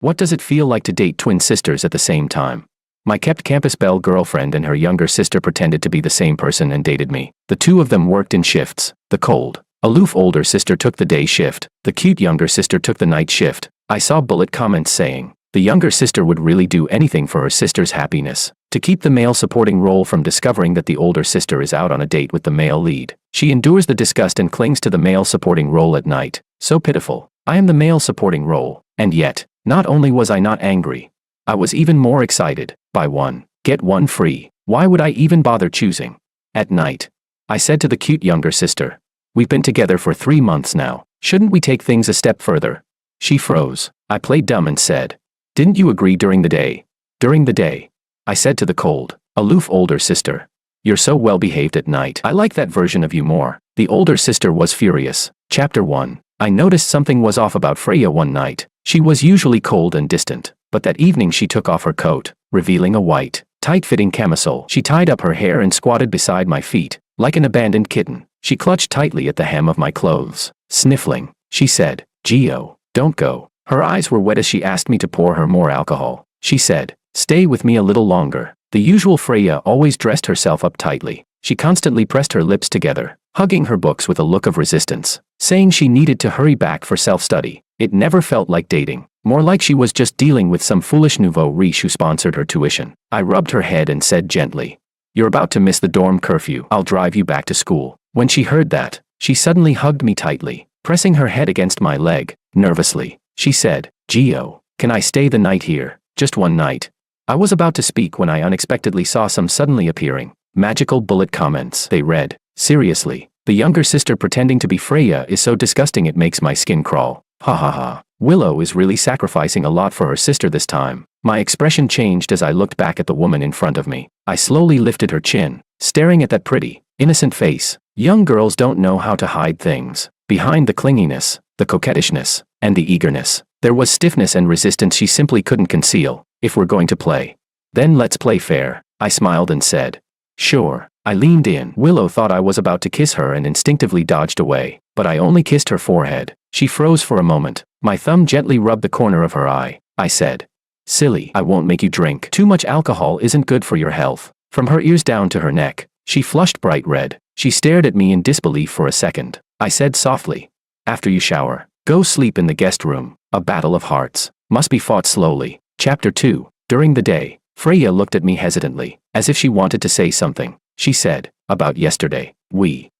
What does it feel like to date twin sisters at the same time? My kept campus belle girlfriend and her younger sister pretended to be the same person and dated me. The two of them worked in shifts. The cold, aloof older sister took the day shift. The cute younger sister took the night shift. I saw bullet comments saying, the younger sister would really do anything for her sister's happiness. To keep the male supporting role from discovering that the older sister is out on a date with the male lead. She endures the disgust and clings to the male supporting role at night. So pitiful. I am the male supporting role. And yet, not only was I not angry, I was even more excited. Buy one, get one free. Why would I even bother choosing? At night, I said to the cute younger sister, we've been together for 3 months now. Shouldn't we take things a step further? She froze. I played dumb and said, didn't you agree during the day? During the day, I said to the cold, aloof older sister, you're so well behaved at night. I like that version of you more. The older sister was furious. Chapter 1. I noticed something was off about Freya one night. She was usually cold and distant, but that evening she took off her coat, revealing a white, tight-fitting camisole. She tied up her hair and squatted beside my feet, like an abandoned kitten. She clutched tightly at the hem of my clothes. Sniffling, she said, Gio, don't go. Her eyes were wet as she asked me to pour her more alcohol. She said, stay with me a little longer. The usual Freya always dressed herself up tightly. She constantly pressed her lips together, hugging her books with a look of resistance, saying she needed to hurry back for self-study. It never felt like dating, more like she was just dealing with some foolish nouveau riche who sponsored her tuition. I rubbed her head and said gently, you're about to miss the dorm curfew. I'll drive you back to school. When she heard that, she suddenly hugged me tightly, pressing her head against my leg. Nervously, she said, Gio, can I stay the night here? Just one night. I was about to speak when I unexpectedly saw some suddenly appearing, magical bullet comments. They read, seriously, the younger sister pretending to be Freya is so disgusting it makes my skin crawl. Ha ha ha. Willow is really sacrificing a lot for her sister this time. My expression changed as I looked back at the woman in front of me. I slowly lifted her chin, staring at that pretty, innocent face. Young girls don't know how to hide things. Behind the clinginess, the coquettishness, and the eagerness, there was stiffness and resistance she simply couldn't conceal. If we're going to play, then let's play fair. I smiled and said, sure. I leaned in. Willow thought I was about to kiss her and instinctively dodged away, but I only kissed her forehead. She froze for a moment. My thumb gently rubbed the corner of her eye. I said, silly, I won't make you drink. Too much alcohol isn't good for your health. From her ears down to her neck, she flushed bright red. She stared at me in disbelief for a second. I said softly, after you shower, go sleep in the guest room. A battle of hearts must be fought slowly. Chapter 2. During the day, Freya looked at me hesitantly, as if she wanted to say something. She said, about yesterday.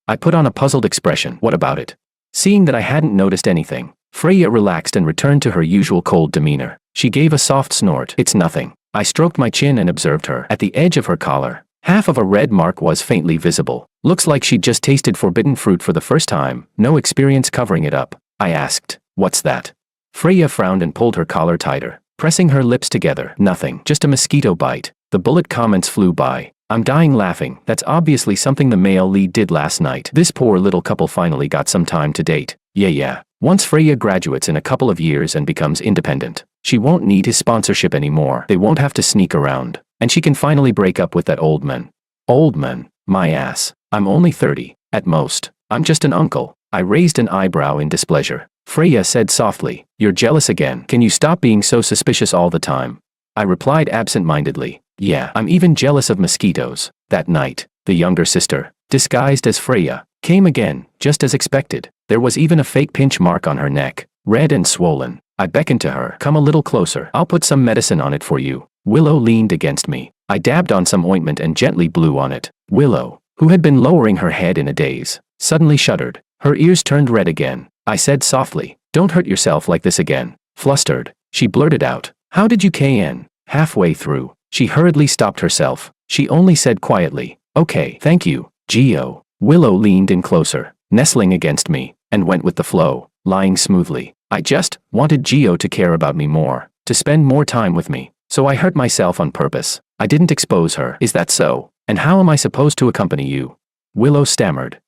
I put on a puzzled expression. What about it? Seeing that I hadn't noticed anything, Freya relaxed and returned to her usual cold demeanor. She gave a soft snort. It's nothing. I stroked my chin and observed her. At the edge of her collar, half of a red mark was faintly visible. Looks like she'd just tasted forbidden fruit for the first time, no experience covering it up. I asked, what's that? Freya frowned and pulled her collar tighter, pressing her lips together. Nothing, just a mosquito bite. The bullet comments flew by. I'm dying laughing. That's obviously something the male lead did last night. This poor little couple finally got some time to date. Yeah. Once Freya graduates in a couple of years and becomes independent, she won't need his sponsorship anymore. They won't have to sneak around, and she can finally break up with that old man. Old man, my ass. I'm only 30, at most. I'm just an uncle. I raised an eyebrow in displeasure. Freya said softly, you're jealous again. Can you stop being so suspicious all the time? I replied absent-mindedly, yeah, I'm even jealous of mosquitoes. That night, the younger sister, disguised as Freya, came again, just as expected. There was even a fake pinch mark on her neck, red and swollen. I beckoned to her. Come a little closer. I'll put some medicine on it for you. Willow leaned against me. I dabbed on some ointment and gently blew on it. Willow, who had been lowering her head in a daze, suddenly shuddered. Her ears turned red again. I said softly, don't hurt yourself like this again. Flustered, she blurted out, how did you KN? Halfway through, she hurriedly stopped herself. She only said quietly, okay, thank you, Gio. Willow leaned in closer, nestling against me, and went with the flow, lying smoothly. I just wanted Gio to care about me more, to spend more time with me, so I hurt myself on purpose. I didn't expose her. Is that so? And how am I supposed to accompany you? Willow stammered,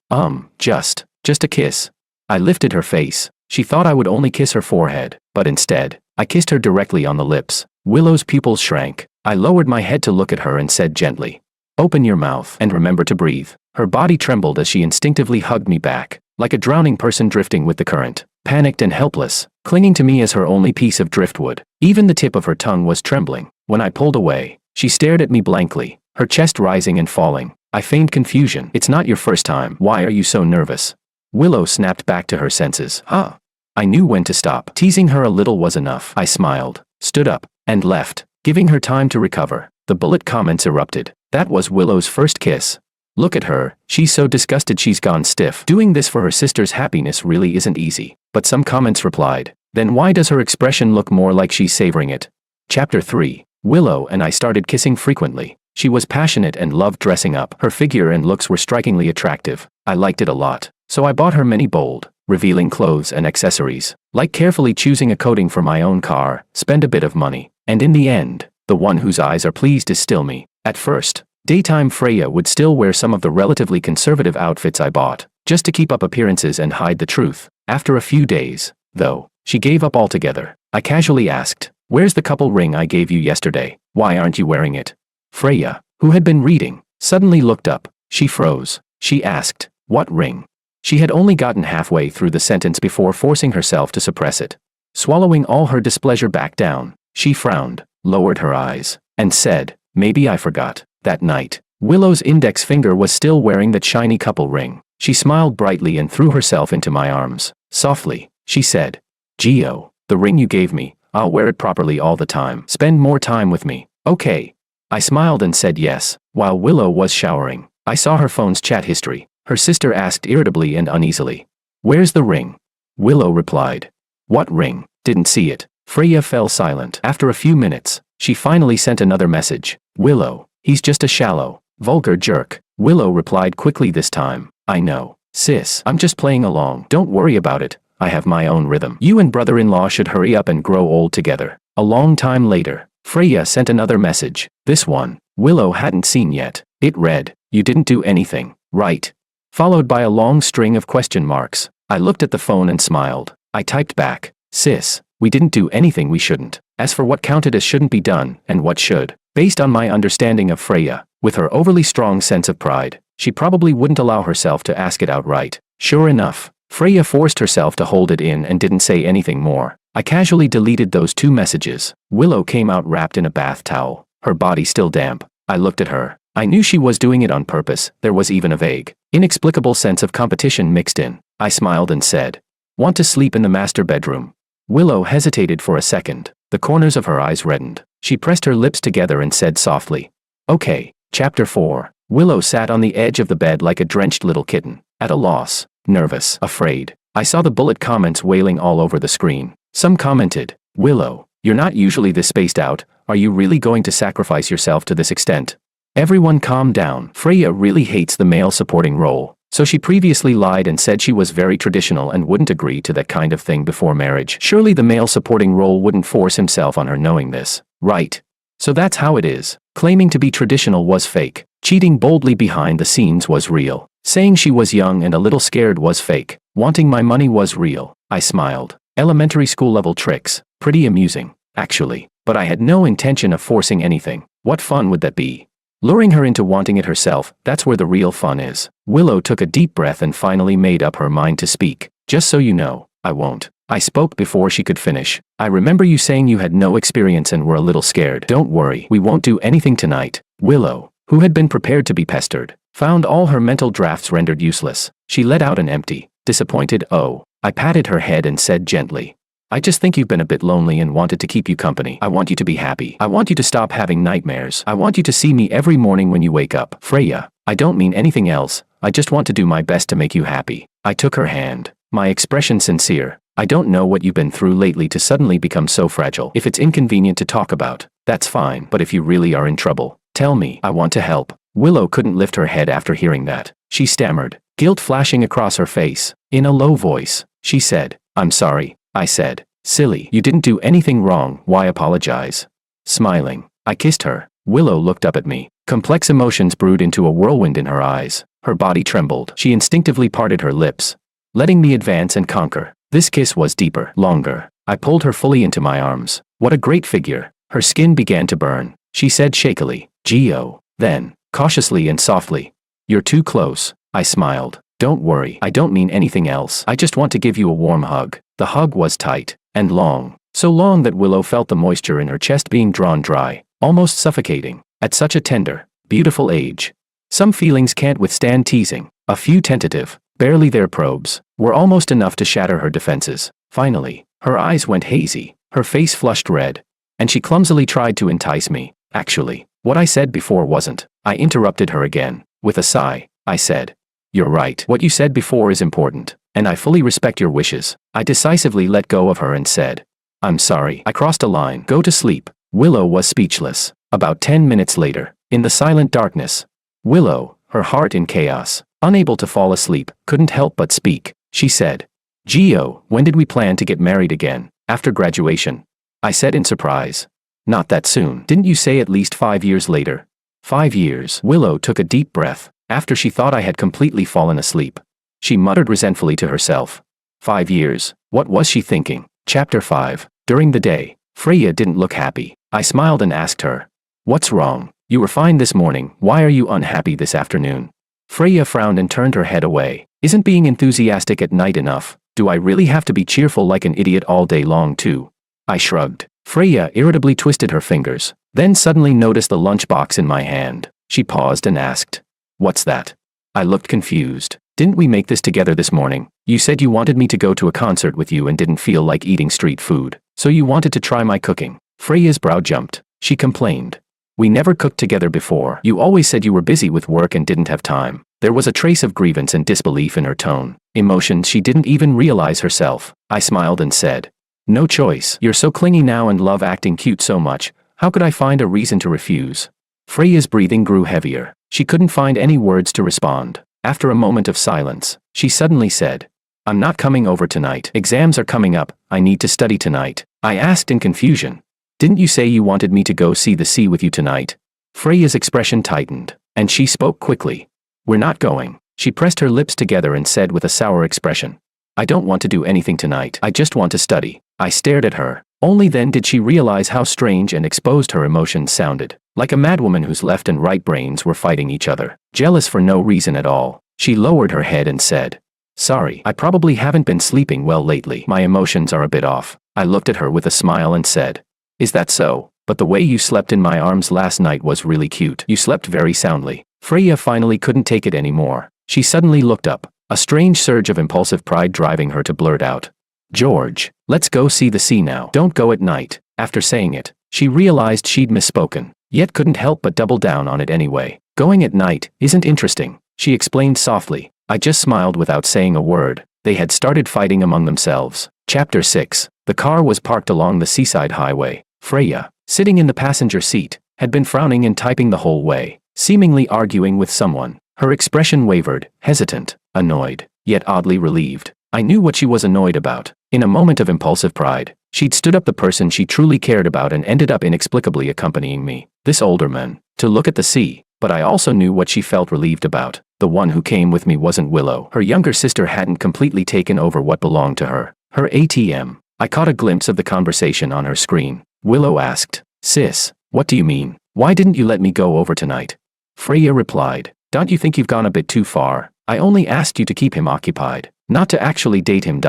just a kiss. I lifted her face. She thought I would only kiss her forehead, but instead, I kissed her directly on the lips. Willow's pupils shrank. I lowered my head to look at her and said gently, open your mouth and remember to breathe. Her body trembled as she instinctively hugged me back, like a drowning person drifting with the current. panicked and helpless, clinging to me as her only piece of driftwood. Even the tip of her tongue was trembling. When I pulled away, she stared at me blankly, her chest rising and falling. I feigned confusion. "It's not your first time. Why are you so nervous?" Willow snapped back to her senses. "Huh." I knew when to stop. Teasing her a little was enough. I smiled, stood up, and left, giving her time to recover. The bullet comments erupted. That was Willow's first kiss. "Look at her, she's so disgusted she's gone stiff. Doing this for her sister's happiness really isn't easy." But some comments replied, "Then why does her expression look more like she's savoring it?" Chapter 3. Willow and I started kissing frequently. She was passionate and loved dressing up. Her figure and looks were strikingly attractive. I liked it a lot, so I bought her many bold, revealing clothes and accessories. Like carefully choosing a coating for my own car, spend a bit of money. And in the end, the one whose eyes are pleased is still me. At first, daytime Freya would still wear some of the relatively conservative outfits I bought, just to keep up appearances and hide the truth. After a few days, though, she gave up altogether. I casually asked, "Where's the couple ring I gave you yesterday? Why aren't you wearing it?" Freya, who had been reading, suddenly looked up. She froze. She asked, "What ring?" She had only gotten halfway through the sentence before forcing herself to suppress it. Swallowing all her displeasure back down, she frowned, lowered her eyes, and said, "Maybe I forgot." That night, Willow's index finger was still wearing that shiny couple ring. She smiled brightly and threw herself into my arms. Softly, she said, "Gio, the ring you gave me, I'll wear it properly all the time. Spend more time with me, okay?" I smiled and said yes. While Willow was showering, I saw her phone's chat history. Her sister asked irritably and uneasily, "Where's the ring?" Willow replied, "What ring? Didn't see it." Freya fell silent. After a few minutes, she finally sent another message. "Willow, he's just a shallow, vulgar jerk." Willow replied quickly this time, "I know, sis. I'm just playing along. Don't worry about it. I have my own rhythm. You and brother-in-law should hurry up and grow old together." A long time later, Freya sent another message. This one, Willow hadn't seen yet. It read, "You didn't do anything, right?" Followed by a long string of question marks. I looked at the phone and smiled. I typed back, "Sis, we didn't do anything we shouldn't. As for what counted as shouldn't be done, and what should, based on my understanding of Freya, with her overly strong sense of pride, she probably wouldn't allow herself to ask it outright." Sure enough, Freya forced herself to hold it in and didn't say anything more. I casually deleted those two messages. Willow came out wrapped in a bath towel, her body still damp. I looked at her. I knew she was doing it on purpose. There was even a vague, inexplicable sense of competition mixed in. I smiled and said, "Want to sleep in the master bedroom?" Willow hesitated for a second. The corners of her eyes reddened. She pressed her lips together and said softly, "Okay." Chapter 4. Willow sat on the edge of the bed like a drenched little kitten, at a loss, nervous, afraid. I saw the bullet comments wailing all over the screen. Some commented, "Willow, you're not usually this spaced out. Are you really going to sacrifice yourself to this extent?" Everyone calmed down. Freya really hates the male supporting role, so she previously lied and said she was very traditional and wouldn't agree to that kind of thing before marriage. Surely the male supporting role wouldn't force himself on her knowing this, right? So that's how it is. Claiming to be traditional was fake. Cheating boldly behind the scenes was real. Saying she was young and a little scared was fake. Wanting my money was real. I smiled. Elementary school level tricks. Pretty amusing, actually. But I had no intention of forcing anything. What fun would that be? Luring her into wanting it herself, that's where the real fun is. Willow took a deep breath and finally made up her mind to speak. "Just so you know, I won't." I spoke before she could finish. "I remember you saying you had no experience and were a little scared. Don't worry, we won't do anything tonight." Willow, who had been prepared to be pestered, found all her mental drafts rendered useless. She let out an empty, disappointed "oh." I patted her head and said gently, "I just think you've been a bit lonely and wanted to keep you company. I want you to be happy. I want you to stop having nightmares. I want you to see me every morning when you wake up." "Freya, I don't mean anything else. I just want to do my best to make you happy." I took her hand, my expression sincere. "I don't know what you've been through lately to suddenly become so fragile. If it's inconvenient to talk about, that's fine. But if you really are in trouble, tell me. I want to help." Willow couldn't lift her head after hearing that. She stammered, guilt flashing across her face. In a low voice, she said, "I'm sorry." I said, "Silly, you didn't do anything wrong. Why apologize?" Smiling, I kissed her. Willow looked up at me. Complex emotions brewed into a whirlwind in her eyes. Her body trembled. She instinctively parted her lips, letting me advance and conquer. This kiss was deeper, longer. I pulled her fully into my arms. "What a great figure." Her skin began to burn. She said shakily, "Gio." Then, cautiously and softly, "You're too close." I smiled. "Don't worry, I don't mean anything else. I just want to give you a warm hug." The hug was tight and long, so long that Willow felt the moisture in her chest being drawn dry, almost suffocating, at such a tender, beautiful age. Some feelings can't withstand teasing. A few tentative, barely there probes were almost enough to shatter her defenses. Finally, her eyes went hazy, her face flushed red, and she clumsily tried to entice me. Actually, what I said before wasn't. I interrupted her again. With a sigh, I said, "You're right. What you said before is important, and I fully respect your wishes." I decisively let go of her and said, "I'm sorry. I crossed a line. Go to sleep." Willow was speechless. About 10 minutes later, in the silent darkness, Willow, her heart in chaos, unable to fall asleep, couldn't help but speak. She said, "Gio, when did we plan to get married again?" "After graduation," I said in surprise. "Not that soon. Didn't you say at least 5 years later?" 5 years. Willow took a deep breath, after she thought I had completely fallen asleep. She muttered resentfully to herself. 5 years. What was she thinking? Chapter 5. During the day, Freya didn't look happy. I smiled and asked her, "What's wrong? You were fine this morning. Why are you unhappy this afternoon?" Freya frowned and turned her head away. "Isn't being enthusiastic at night enough? Do I really have to be cheerful like an idiot all day long too?" I shrugged. Freya irritably twisted her fingers, then suddenly noticed the lunchbox in my hand. She paused and asked, "What's that?" I looked confused. "Didn't we make this together this morning? You said you wanted me to go to a concert with you and didn't feel like eating street food, so you wanted to try my cooking." Freya's brow jumped. She complained, "We never cooked together before. You always said you were busy with work and didn't have time." There was a trace of grievance and disbelief in her tone, emotions she didn't even realize herself. I smiled and said, "No choice. You're so clingy now and love acting cute so much. How could I find a reason to refuse?" Freya's breathing grew heavier. She couldn't find any words to respond. After a moment of silence, she suddenly said, "I'm not coming over tonight. Exams are coming up. I need to study tonight." I asked in confusion, "Didn't you say you wanted me to go see the sea with you tonight?" Freya's expression tightened, and she spoke quickly. "We're not going." She pressed her lips together and said with a sour expression, "I don't want to do anything tonight. I just want to study." I stared at her. Only then did she realize how strange and exposed her emotions sounded. Like a madwoman whose left and right brains were fighting each other. Jealous for no reason at all. She lowered her head and said, "Sorry, I probably haven't been sleeping well lately. My emotions are a bit off." I looked at her with a smile and said, "Is that so? But the way you slept in my arms last night was really cute. You slept very soundly." Freya finally couldn't take it anymore. She suddenly looked up, a strange surge of impulsive pride driving her to blurt out, "George, let's go see the sea now. Don't go at night." After saying it, she realized she'd misspoken, yet couldn't help but double down on it anyway. "Going at night isn't interesting," she explained softly. I just smiled without saying a word. They had started fighting among themselves. Chapter 6. The car was parked along the seaside highway. Freya, sitting in the passenger seat, had been frowning and typing the whole way, seemingly arguing with someone. Her expression wavered, hesitant, annoyed, yet oddly relieved. I knew what she was annoyed about. In a moment of impulsive pride, she'd stood up the person she truly cared about and ended up inexplicably accompanying me, this older man, to look at the sea. But I also knew what she felt relieved about. The one who came with me wasn't Willow. Her younger sister hadn't completely taken over what belonged to her. Her ATM. I caught a glimpse of the conversation on her screen. Willow asked, "Sis, what do you mean? Why didn't you let me go over tonight?" Freya replied, "Don't you think you've gone a bit too far? I only asked you to keep him occupied, not to actually date him.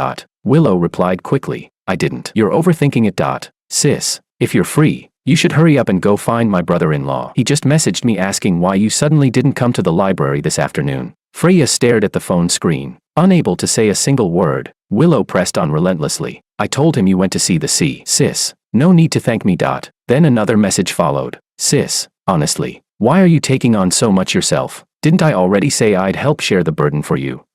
Willow replied quickly, "I didn't. You're overthinking it. Sis, if you're free, you should hurry up and go find my brother-in-law. He just messaged me asking why you suddenly didn't come to the library this afternoon." Freya stared at the phone screen, unable to say a single word. Willow pressed on relentlessly, "I told him you went to see the sea. Sis, no need to thank me. Then another message followed. "Sis, honestly, why are you taking on so much yourself? Didn't I already say I'd help share the burden for you?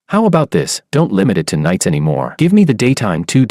How about this? Don't limit it to nights anymore. Give me the daytime too.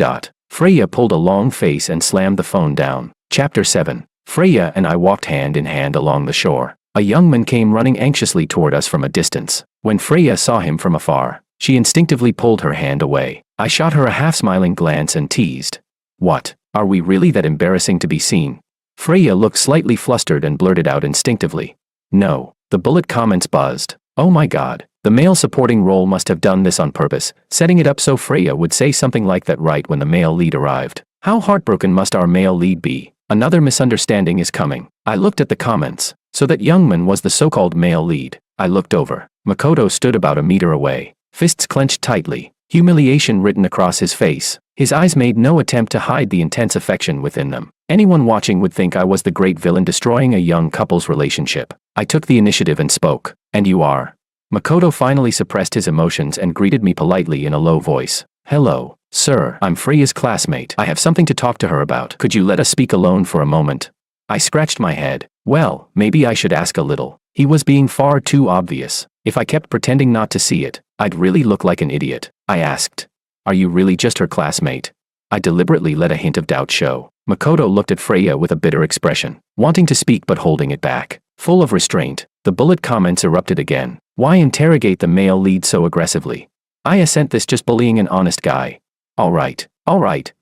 Freya pulled a long face and slammed the phone down. Chapter 7. Freya and I walked hand in hand along the shore. A young man came running anxiously toward us from a distance. When Freya saw him from afar, she instinctively pulled her hand away. I shot her a half-smiling glance and teased, "What? Are we really that embarrassing to be seen?" Freya looked slightly flustered and blurted out instinctively, "No." The bullet comments buzzed. Oh my god, the male supporting role must have done this on purpose, setting it up so Freya would say something like that right when the male lead arrived. How heartbroken must our male lead be? Another misunderstanding is coming. I looked at the comments. So that young man was the so-called male lead. I looked over. Makoto stood about a meter away, fists clenched tightly, humiliation written across his face. His eyes made no attempt to hide the intense affection within them. Anyone watching would think I was the great villain destroying a young couple's relationship. I took the initiative and spoke. And you are? Makoto finally suppressed his emotions and greeted me politely in a low voice. Hello, sir. I'm Freya's classmate. I have something to talk to her about. Could you let us speak alone for a moment? I scratched my head. Well, maybe I should ask a little. He was being far too obvious. If I kept pretending not to see it, I'd really look like an idiot. I asked. Are you really just her classmate? I deliberately let a hint of doubt show. Makoto looked at Freya with a bitter expression, wanting to speak but holding it back. Full of restraint, the bullet comments erupted again. Why interrogate the male lead so aggressively? I assent this just bullying an honest guy. All right,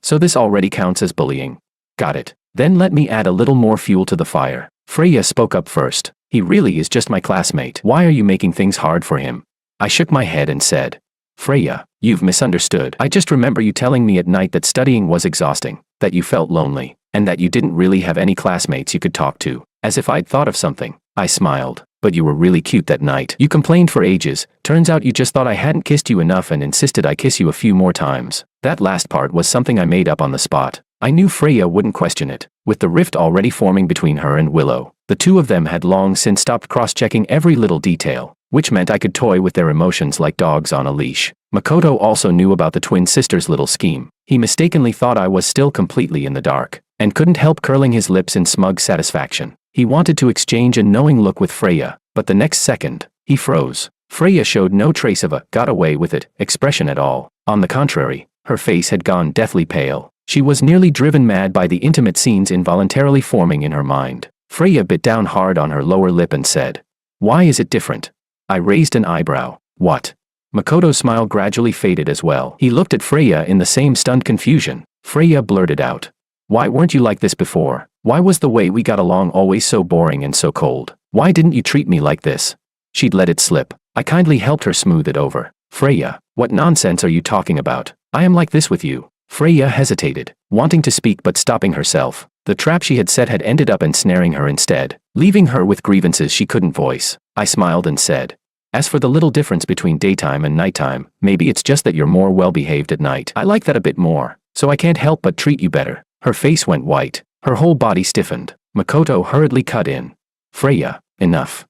so this already counts as bullying. Got it. Then let me add a little more fuel to the fire. Freya spoke up first. He really is just my classmate. Why are you making things hard for him? I shook my head and said, Freya, you've misunderstood. I just remember you telling me at night that studying was exhausting, that you felt lonely, and that you didn't really have any classmates you could talk to. As if I'd thought of something. I smiled. But you were really cute that night. You complained for ages. Turns out you just thought I hadn't kissed you enough and insisted I kiss you a few more times. That last part was something I made up on the spot. I knew Freya wouldn't question it. With the rift already forming between her and Willow, the two of them had long since stopped cross-checking every little detail, which meant I could toy with their emotions like dogs on a leash. Makoto also knew about the twin sisters' little scheme. He mistakenly thought I was still completely in the dark, and couldn't help curling his lips in smug satisfaction. He wanted to exchange a knowing look with Freya, but the next second, he froze. Freya showed no trace of a got away with it expression at all. On the contrary, her face had gone deathly pale. She was nearly driven mad by the intimate scenes involuntarily forming in her mind. Freya bit down hard on her lower lip and said, Why is it different? I raised an eyebrow. What? Makoto's smile gradually faded as well. He looked at Freya in the same stunned confusion. Freya blurted out, Why weren't you like this before? Why was the way we got along always so boring and so cold? Why didn't you treat me like this? She'd let it slip. I kindly helped her smooth it over. Freya, what nonsense are you talking about? I am like this with you. Freya hesitated, wanting to speak but stopping herself. The trap she had set had ended up ensnaring her instead, leaving her with grievances she couldn't voice. I smiled and said, As for the little difference between daytime and nighttime, maybe it's just that you're more well-behaved at night. I like that a bit more, so I can't help but treat you better. Her face went white. Her whole body stiffened. Makoto hurriedly cut in. Freya, enough.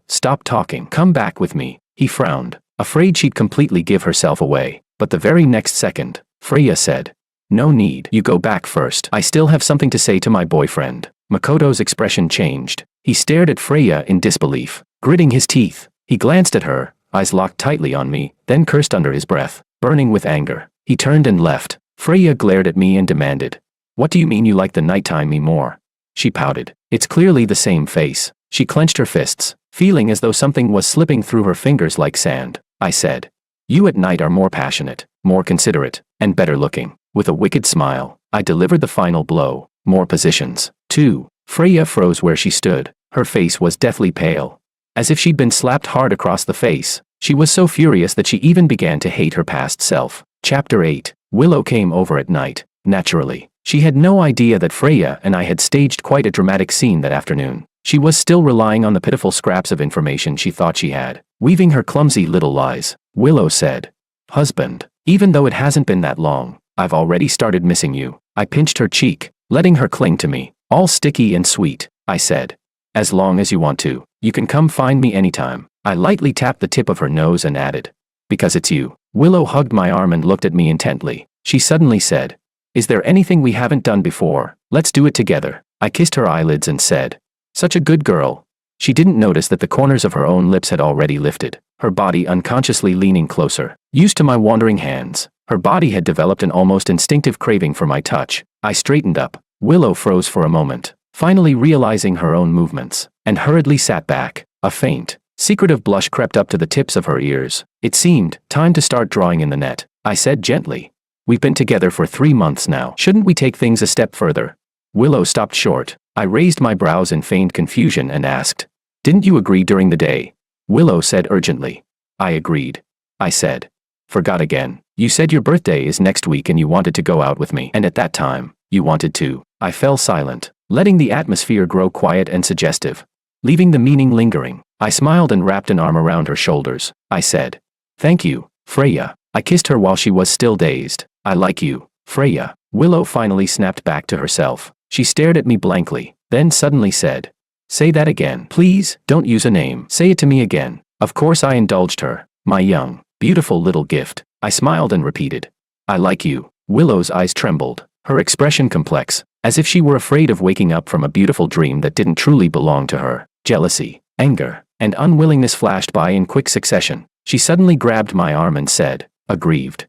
Stop talking. Come back with me. He frowned, afraid she'd completely give herself away. But the very next second, Freya said, No need. You go back first. I still have something to say to my boyfriend. Makoto's expression changed. He stared at Freya in disbelief, gritting his teeth. He glanced at her, eyes locked tightly on me, then cursed under his breath, burning with anger. He turned and left. Freya glared at me and demanded, What do you mean you like the nighttime me more? She pouted. It's clearly the same face. She clenched her fists, feeling as though something was slipping through her fingers like sand. I said, You at night are more passionate, more considerate, and better looking. With a wicked smile, I delivered the final blow. More positions. 2. Freya froze where she stood. Her face was deathly pale, as if she'd been slapped hard across the face. She was so furious that she even began to hate her past self. Chapter 8. Willow came over at night. Naturally, she had no idea that Freya and I had staged quite a dramatic scene that afternoon. She was still relying on the pitiful scraps of information she thought she had, weaving her clumsy little lies. Willow said, Husband, even though it hasn't been that long, I've already started missing you. I pinched her cheek, letting her cling to me. All sticky and sweet. I said, As long as you want to, you can come find me anytime. I lightly tapped the tip of her nose and added, Because it's you. Willow hugged my arm and looked at me intently. She suddenly said, Is there anything we haven't done before? Let's do it together. I kissed her eyelids and said, Such a good girl. She didn't notice that the corners of her own lips had already lifted, her body unconsciously leaning closer. Used to my wandering hands, her body had developed an almost instinctive craving for my touch. I straightened up. Willow froze for a moment, finally realizing her own movements, and hurriedly sat back. A faint, secretive blush crept up to the tips of her ears. It seemed time to start drawing in the net. I said gently, We've been together for 3 months now. Shouldn't we take things a step further? Willow stopped short. I raised my brows in feigned confusion and asked, Didn't you agree during the day? Willow said urgently. I agreed. I said, Forgot again. You said your birthday is next week and you wanted to go out with me. And at that time, you wanted to. I fell silent, letting the atmosphere grow quiet and suggestive, leaving the meaning lingering. I smiled and wrapped an arm around her shoulders. I said, Thank you, Freya. I kissed her while she was still dazed. I like you, Freya. Willow finally snapped back to herself. She stared at me blankly, then suddenly said, "Say that again. Please, don't use a name. Say it to me again." Of course I indulged her. My young, beautiful little gift. I smiled and repeated, "I like you." Willow's eyes trembled, her expression complex, as if she were afraid of waking up from a beautiful dream that didn't truly belong to her. Jealousy, anger, and unwillingness flashed by in quick succession. She suddenly grabbed my arm and said, aggrieved,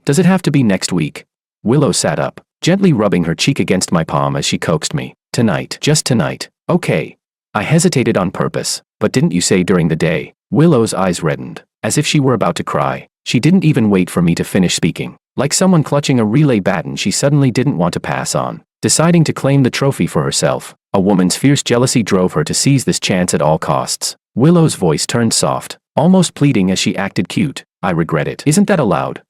Does it have to be next week?" Willow sat up, gently rubbing her cheek against my palm as she coaxed me. "Tonight, just tonight." "Okay." I hesitated on purpose. "But didn't you say during the day?" Willow's eyes reddened, as if she were about to cry. She didn't even wait for me to finish speaking. Like someone clutching a relay baton she suddenly didn't want to pass on, deciding to claim the trophy for herself. A woman's fierce jealousy drove her to seize this chance at all costs. Willow's voice turned soft, almost pleading as she acted cute. "I regret it. Isn't that allowed?"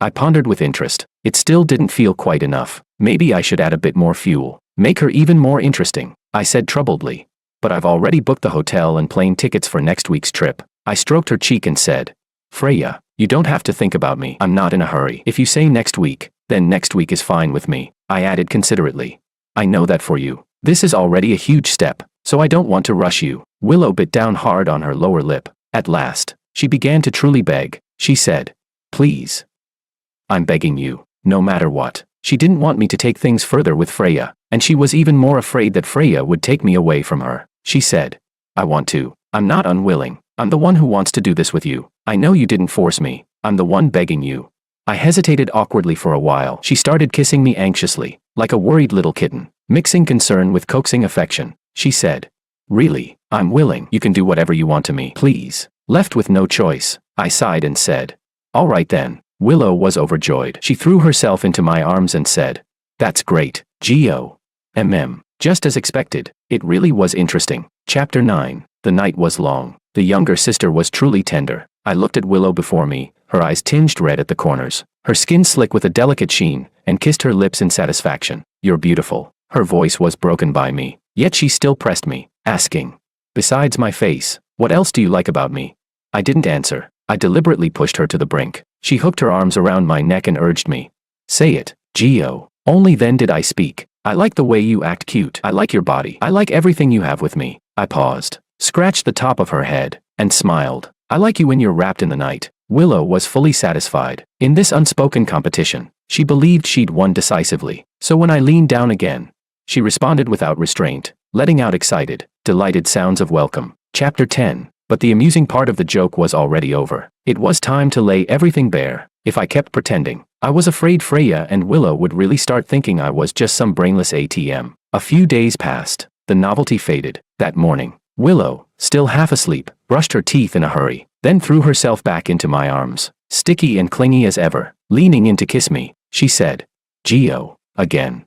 I pondered with interest. It still didn't feel quite enough. Maybe I should add a bit more fuel. Make her even more interesting, I said troubledly. "But I've already booked the hotel and plane tickets for next week's trip." I stroked her cheek and said, "Freya, you don't have to think about me. I'm not in a hurry. If you say next week, then next week is fine with me," I added considerately. "I know that for you. This is already a huge step, so I don't want to rush you." Willow bit down hard on her lower lip. At last, she began to truly beg. She said, "Please. I'm begging you, no matter what." She didn't want me to take things further with Freya, and she was even more afraid that Freya would take me away from her. She said, "I want to. I'm not unwilling. I'm the one who wants to do this with you. I know you didn't force me. I'm the one begging you." I hesitated awkwardly for a while. She started kissing me anxiously, like a worried little kitten, mixing concern with coaxing affection. She said, "Really, I'm willing. You can do whatever you want to me, please." Left with no choice, I sighed and said, "All right then." Willow was overjoyed. She threw herself into my arms and said, "That's great, Gio." Just as expected, it really was interesting. Chapter 9. The night was long. The younger sister was truly tender. I looked at Willow before me, her eyes tinged red at the corners, her skin slick with a delicate sheen, and kissed her lips in satisfaction. "You're beautiful." Her voice was broken by me, yet she still pressed me, asking, "Besides my face, what else do you like about me?" I didn't answer. I deliberately pushed her to the brink. She hooked her arms around my neck and urged me, "Say it, Gio." Only then did I speak. "I like the way you act cute. I like your body. I like everything you have with me." I paused, scratched the top of her head, and smiled. "I like you when you're wrapped in the night." Willow was fully satisfied. In this unspoken competition, she believed she'd won decisively. So when I leaned down again, she responded without restraint, letting out excited, delighted sounds of welcome. Chapter 10. But the amusing part of the joke was already over. It was time to lay everything bare. If I kept pretending, I was afraid Freya and Willow would really start thinking I was just some brainless ATM. A few days passed. The novelty faded. That morning, Willow, still half asleep, brushed her teeth in a hurry, then threw herself back into my arms, sticky and clingy as ever. Leaning in to kiss me, she said, "Gio, again."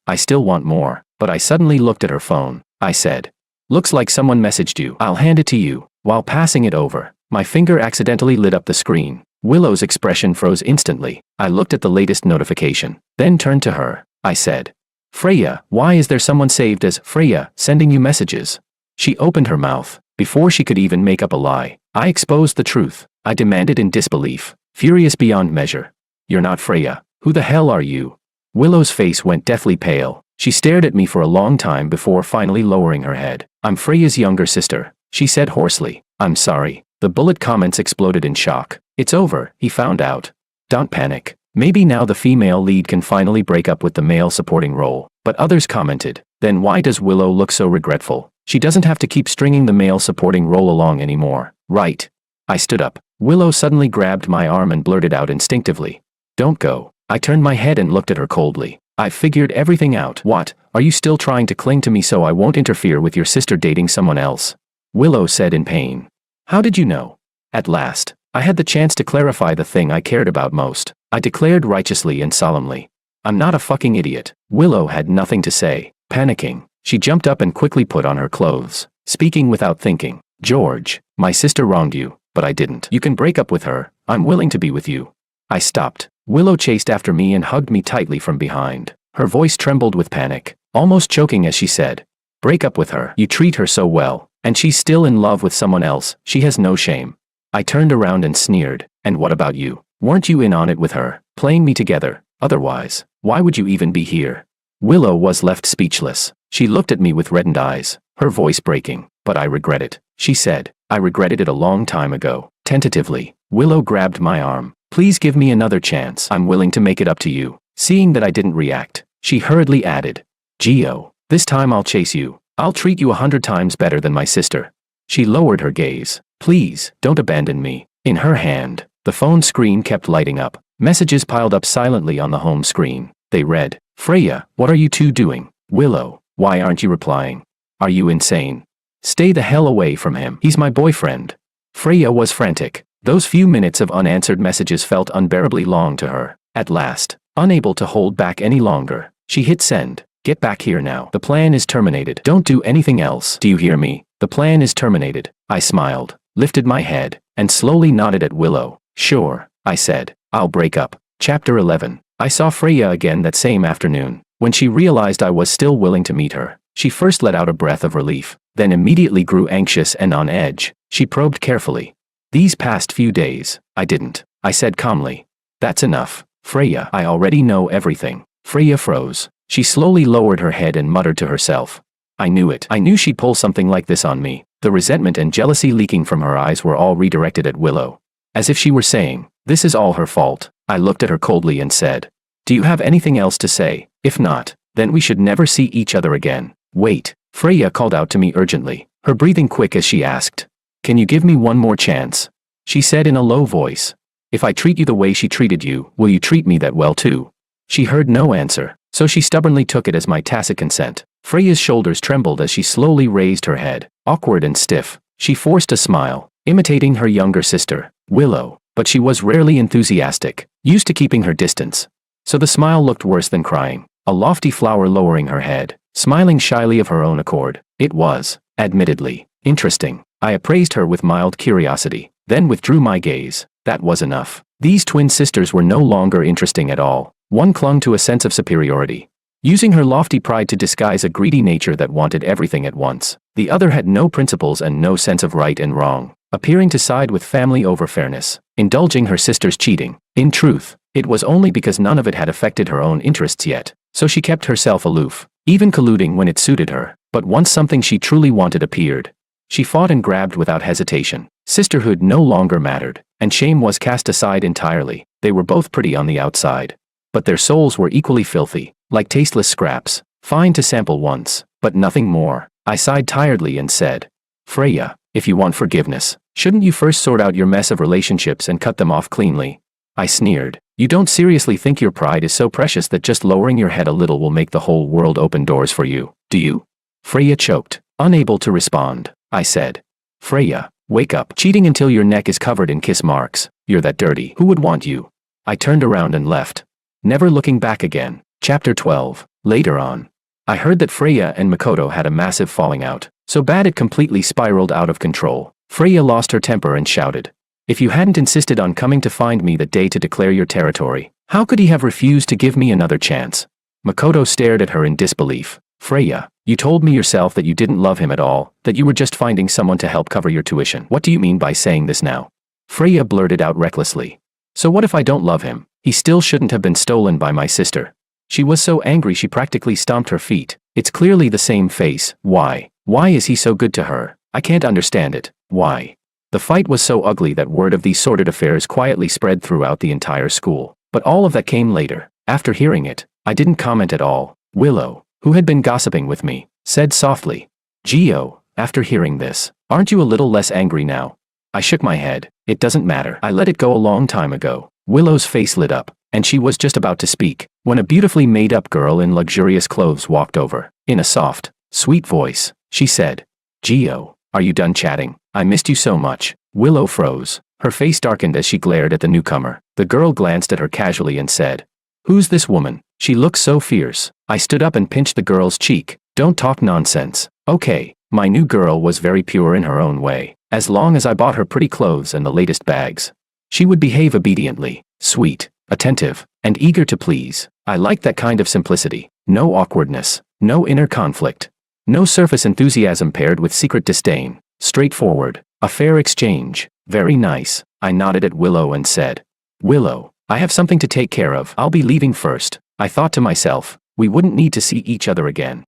I still want more, but I suddenly looked at her phone. I said, "Looks like someone messaged you. I'll hand it to you." While passing it over, my finger accidentally lit up the screen. Willow's expression froze instantly. I looked at the latest notification, then turned to her. I said, "Freya, why is there someone saved as Freya sending you messages?" She opened her mouth. Before she could even make up a lie, I exposed the truth. I demanded in disbelief, furious beyond measure. "You're not Freya. Who the hell are you?" Willow's face went deathly pale. She stared at me for a long time before finally lowering her head. "I'm Freya's younger sister," she said hoarsely. "I'm sorry." The bullet comments exploded in shock. "It's over," he found out. "Don't panic. Maybe now the female lead can finally break up with the male supporting role." But others commented, "Then why does Willow look so regretful? She doesn't have to keep stringing the male supporting role along anymore, right?" I stood up. Willow suddenly grabbed my arm and blurted out instinctively, "Don't go." I turned my head and looked at her coldly. "I figured everything out." "What? Are you still trying to cling to me so I won't interfere with your sister dating someone else?" Willow said in pain. "How did you know?" At last, I had the chance to clarify the thing I cared about most. I declared righteously and solemnly, "I'm not a fucking idiot." Willow had nothing to say. Panicking, she jumped up and quickly put on her clothes, speaking without thinking. "George, my sister wronged you, but I didn't. You can break up with her. I'm willing to be with you." I stopped. Willow chased after me and hugged me tightly from behind. Her voice trembled with panic, almost choking as she said, "Break up with her. You treat her so well, and she's still in love with someone else. She has no shame." I turned around and sneered. And what about you? Weren't you in on it with her, playing me together? Otherwise, why would you even be here? Willow was left speechless. She looked at me with reddened eyes, her voice breaking. But I regret it, she said. I regretted it a long time ago. Tentatively, Willow grabbed my arm. Please give me another chance. I'm willing to make it up to you. Seeing that I didn't react, she hurriedly added, Gio, this time I'll chase you. I'll treat you 100 times better than my sister. She lowered her gaze. Please, don't abandon me. In her hand, the phone screen kept lighting up. Messages piled up silently on the home screen. They read, Freya, what are you two doing? Willow, why aren't you replying? Are you insane? Stay the hell away from him. He's my boyfriend. Freya was frantic. Those few minutes of unanswered messages felt unbearably long to her. At last, unable to hold back any longer, she hit send. Get back here now. The plan is terminated. Don't do anything else. Do you hear me? The plan is terminated. I smiled, lifted my head, and slowly nodded at Willow. Sure, I said. I'll break up. Chapter 11. I saw Freya again that same afternoon. When she realized I was still willing to meet her, she first let out a breath of relief, then immediately grew anxious and on edge. She probed carefully. These past few days, I didn't. I said calmly. That's enough. Freya, I already know everything. Freya froze. She slowly lowered her head and muttered to herself. I knew it. I knew she'd pull something like this on me. The resentment and jealousy leaking from her eyes were all redirected at Willow. As if she were saying, this is all her fault. I looked at her coldly and said, do you have anything else to say? If not, then we should never see each other again. Wait, Freya called out to me urgently, her breathing quick as she asked, can you give me one more chance? She said in a low voice, if I treat you the way she treated you, will you treat me that well too? She heard no answer, so she stubbornly took it as my tacit consent. Freya's shoulders trembled as she slowly raised her head. Awkward and stiff, she forced a smile, imitating her younger sister, Willow, but she was rarely enthusiastic, used to keeping her distance. So the smile looked worse than crying, a lofty flower lowering her head, smiling shyly of her own accord. It was, admittedly, interesting. I appraised her with mild curiosity, then withdrew my gaze. That was enough. These twin sisters were no longer interesting at all. One clung to a sense of superiority, using her lofty pride to disguise a greedy nature that wanted everything at once. The other had no principles and no sense of right and wrong, appearing to side with family over fairness, indulging her sister's cheating. In truth, it was only because none of it had affected her own interests yet, so she kept herself aloof, even colluding when it suited her. But once something she truly wanted appeared, she fought and grabbed without hesitation. Sisterhood no longer mattered, and shame was cast aside entirely. They were both pretty on the outside, but their souls were equally filthy, like tasteless scraps, fine to sample once, but nothing more. I sighed tiredly and said, Freya, if you want forgiveness, shouldn't you first sort out your mess of relationships and cut them off cleanly? I sneered. You don't seriously think your pride is so precious that just lowering your head a little will make the whole world open doors for you, do you? Freya choked, unable to respond. I said, Freya, wake up. Cheating until your neck is covered in kiss marks. You're that dirty. Who would want you? I turned around and left, never looking back again. Chapter 12. Later on, I heard that Freya and Makoto had a massive falling out, so bad it completely spiraled out of control. Freya lost her temper and shouted, if you hadn't insisted on coming to find me that day to declare your territory, how could he have refused to give me another chance? Makoto stared at her in disbelief. Freya, you told me yourself that you didn't love him at all, that you were just finding someone to help cover your tuition. What do you mean by saying this now? Freya blurted out recklessly. So what if I don't love him? He still shouldn't have been stolen by my sister. She was so angry she practically stomped her feet. It's clearly the same face. Why? Why is he so good to her? I can't understand it. Why? The fight was so ugly that word of these sordid affairs quietly spread throughout the entire school. But all of that came later. After hearing it, I didn't comment at all. Willow, who had been gossiping with me, said softly, Gio, after hearing this, aren't you a little less angry now? I shook my head. It doesn't matter. I let it go a long time ago. Willow's face lit up, and she was just about to speak, when a beautifully made-up girl in luxurious clothes walked over. In a soft, sweet voice, she said, Gio, are you done chatting? I missed you so much. Willow froze. Her face darkened as she glared at the newcomer. The girl glanced at her casually and said, who's this woman? She looks so fierce. I stood up and pinched the girl's cheek. Don't talk nonsense. Okay, my new girl was very pure in her own way. As long as I bought her pretty clothes and the latest bags, she would behave obediently, sweet, attentive, and eager to please. I liked that kind of simplicity. No awkwardness, no inner conflict, no surface enthusiasm paired with secret disdain. Straightforward, a fair exchange. Very nice. I nodded at Willow and said, Willow, I have something to take care of. I'll be leaving first. I thought to myself, we wouldn't need to see each other again.